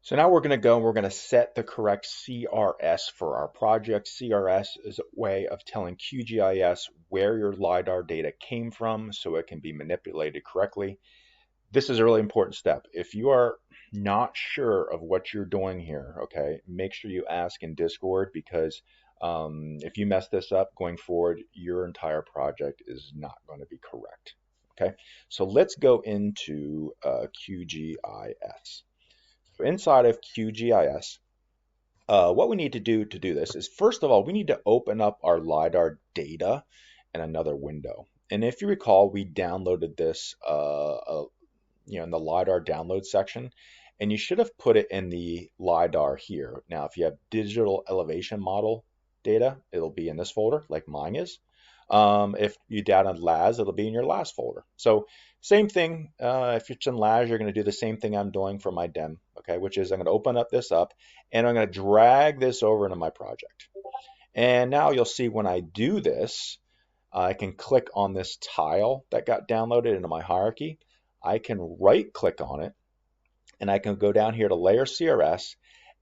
So now we're going to go and we're going to set the correct CRS for our project. CRS is a way of telling QGIS where your LiDAR data came from so it can be manipulated correctly. This is a really important step. If you are not sure of what you're doing here, okay, make sure you ask in Discord because if you mess this up going forward, your entire project is not going to be correct. Okay, so let's go into QGIS. So inside of QGIS, what we need to do this is, first of all, we need to open up our LiDAR data in another window. And if you recall, we downloaded this in the LiDAR download section, and you should have put it in the LiDAR here. Now, if you have digital elevation model data, it'll be in this folder like mine is. If you download LAS, it'll be in your LAS folder. So same thing, if it's in LAS, you're going to do the same thing I'm doing for my DEM, okay, which is I'm going to open up this up, and I'm going to drag this over into my project. And now you'll see when I do this, I can click on this tile that got downloaded into my hierarchy. I can right click on it, and I can go down here to Layer CRS,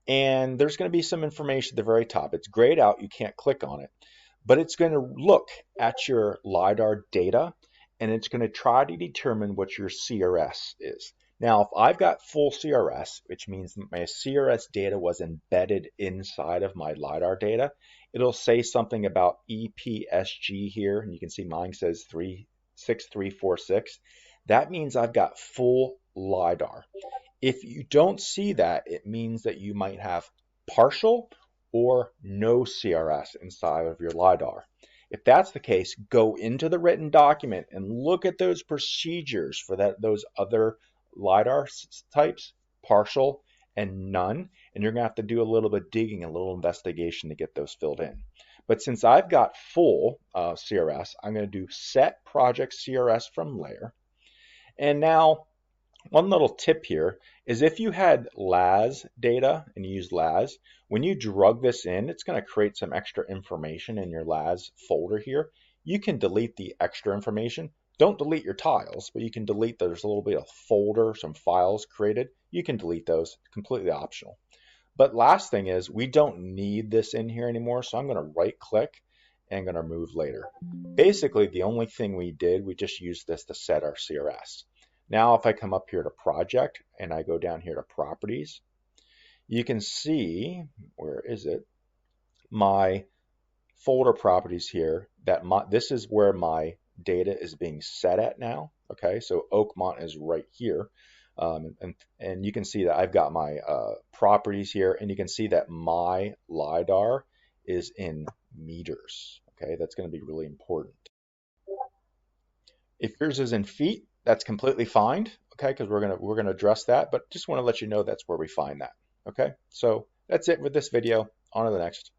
and there's going to be some information at the very top. It's grayed out, you can't click on it, but it's going to look at your LiDAR data, and it's going to try to determine what your CRS is. Now, if I've got full CRS, which means my CRS data was embedded inside of my LiDAR data, it'll say something about EPSG here, and you can see mine says 36346. That means I've got full LiDAR. If you don't see that, it means that you might have partial or no CRS inside of your LiDAR. If that's the case, go into the written document and look at those procedures for those other LiDAR types, partial and none, and you're going to have to do a little bit of digging, a little investigation to get those filled in. But since I've got full CRS, I'm going to do set project CRS from layer. And now, one little tip here is if you had LAS data and you use LAS, when you drug this in, it's going to create some extra information in your LAS folder here. You can delete the extra information. Don't delete your tiles, but you can delete, there's a little bit of folder, some files created. You can delete those, completely optional. But last thing is, we don't need this in here anymore, so I'm going to right click and I'm going to remove later. Basically, the only thing we did, we just used this to set our CRS. Now, if I come up here to project and I go down here to properties, you can see, where is it? My folder properties here, this is where my data is being set at now. Okay, so Oakmont is right here. And you can see that I've got my properties here, and you can see that my LiDAR is in meters. Okay, that's going to be really important. If yours is in feet, that's completely fine, okay, because we're gonna address that, but just want to let you know that's where we find that. Okay, so that's it with this video. On to the next.